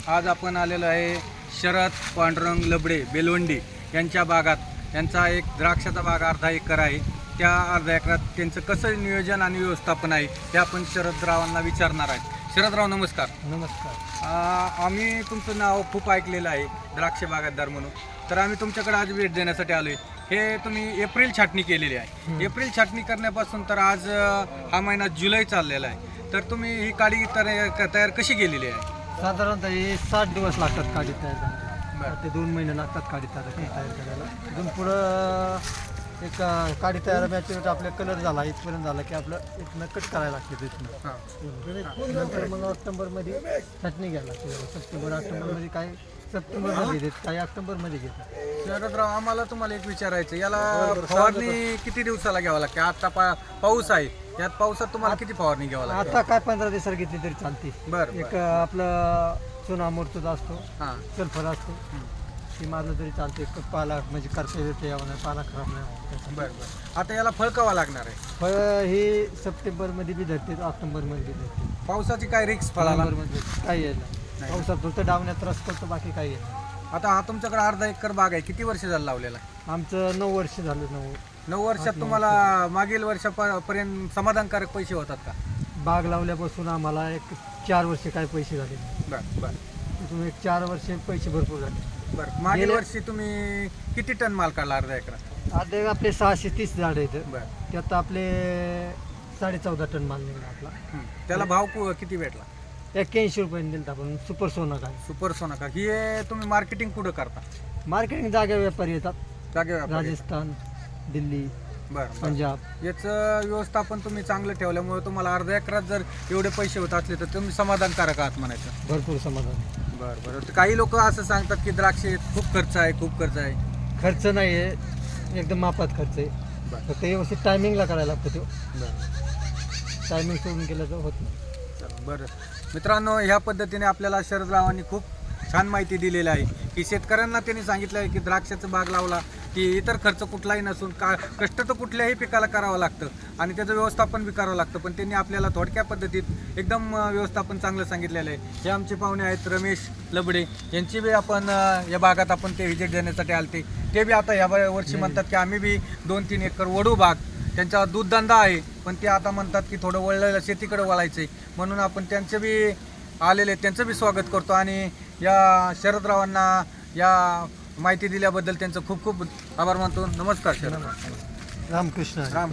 आज आपण आलेलो आहे शरद पांडुरंग लबडे बेलवंडी यांच्या बागात. त्यांचा एक द्राक्षाचा बाग अर्धा एकर आहे. त्या अर्धा एकरात त्यांचं कसं नियोजन आणि व्यवस्थापन आहे ते आपण शरदरावांना विचारणार आहे. शरदराव नमस्कार. नमस्कार. आम्ही तुमचं नाव खूप ऐकलेलं आहे द्राक्ष बागायतदार म्हणून, तर आम्ही तुमच्याकडे आज भेट देण्यासाठी आलो आहे. हे तुम्ही एप्रिल छाटणी केलेली आहे. एप्रिल छाटणी करण्यापासून तर आज हा महिना जुलै चाललेला आहे. तर तुम्ही ही काडी तयार कशी केलेली आहे? साधारणतः हे 60 दिवस लागतात काडी तयार करायला. बरं. ते 2 महिने लागतात काडी तयार करायला. इथून पुढं एक काडी तयार मॅच्युरिटी आपल्या कलर झाला इथपर्यंत झाला की आपलं इथनं कट करायला लागते तिथनं. नंतर मग ऑक्टोबरमध्ये छाटणी घ्यायला लागते. सप्टेंबर-ऑक्टोबरमध्ये काही सप्टेंबरमध्ये घेत काही ऑक्टोबरमध्ये घेतात. शरदराव, आम्हाला तुम्हाला एक विचारायचं, याला फवारणी किती दिवसाला घ्यावं लागते? आता पाऊस आहे, यात पावसात तुम्हाला किती फवारणी घ्यावं लागते? आता काय 15 दिवसाला घेतली तरी चालते. बरं एक आपलं चुना मोर्तूचा असतो, हां सल्फर असतो, ती मारलं तरी चालते. पाला म्हणजे करता येते यावं नाही, पाला खराब नाही होत. बरं बरं. आता याला फळ केव्हा लागणार आहे? फळ ही सप्टेंबरमध्ये बी धरते, ऑक्टोबरमध्ये बी धरते. पावसाची काय रिक्स फळाला? नोव्हेंबरमध्ये काही येत नाही. पावसात फक्त डावण्यात त्रास करतो, बाकी काही येत नाही. आता हा तुमच्याकडे अर्धा एकर बाग आहे, किती वर्ष झालं लावलेला आहे? आमचं 9 वर्ष झालं. 9 वर्षात तुम्हाला मागील वर्षापर्यंत समाधानकारक पैसे होतात का? बाग लावल्यापासून आम्हाला एक 4 वर्ष काय पैसे झाले. बरं बरं तुम्ही एक 4 वर्ष पैसे भरपूर झाले. बरं. मागील वर्षी तुम्ही किती टन माल काढला अर्धा एकरात? आता आपले 630 झाड आहेत. बरं. त्यात आपले 14.5 टन माल निघाला आपला. त्याला भाव किती भेटला? 81 रुपये दिलं आपण. सुपर सोना काय सुपर सोनाका. ही तुम्ही मार्केटिंग कुठं करता? मार्केटिंग जागे व्यापारी येतात, जागे व्यापारी? राजस्थान, दिल्ली, बरं. पंजाब. याचं व्यवस्थापन तुम्ही चांगलं ठेवल्यामुळे तुम्हाला अर्ध्या एकरात जर एवढे पैसे होत असले तर तुम्ही समाधानकारक आहात म्हणायचं. भरपूर समाधान. बरं बरं. काही लोक असं सांगतात की द्राक्षे खूप खर्च आहे, खूप खर्च आहे. खर्च नाही आहे, एकदम मापात खर्च आहे. बरं फक्त व्यवस्थित टायमिंगला करायला लागतो. तो बरं टायमिंग सोडून केलं तर होत नाही. बरं. मित्रांनो, ह्या पद्धतीने आपल्याला शरदरावांनी खूप छान माहिती दिलेली आहे की शेतकऱ्यांना त्यांनी सांगितलं आहे की द्राक्षाचं बाग लावला की इतर खर्च कुठलाही नसून कष्ट तर कुठल्याही पिकाला करावं लागतं आणि त्याचं व्यवस्थापन बी करावं लागतं. पण त्यांनी आपल्याला थोडक्या पद्धतीत एकदम व्यवस्थापन चांगलं सांगितलेलं आहे. हे आमचे पाहुणे आहेत रमेश लबडे, यांची बी आपण या भागात आपण ते व्हिजिट देण्यासाठी आलते. ते बी आता ह्या वर्षी म्हणतात की आम्ही बी 2-3 एकर वडू बाग, त्यांचा दूधधंदा आहे पण ते आता म्हणतात की थोडं वळलेलं शेतीकडे वळायचं आहे, म्हणून आपण त्यांचे बी आलेले त्यांचं बी स्वागत करतो. आणि या शरदरावांना या माहिती दिल्याबद्दल त्यांचं खूप खूप आभार मानतो. नमस्कार शरद. रामकृष्ण. राम.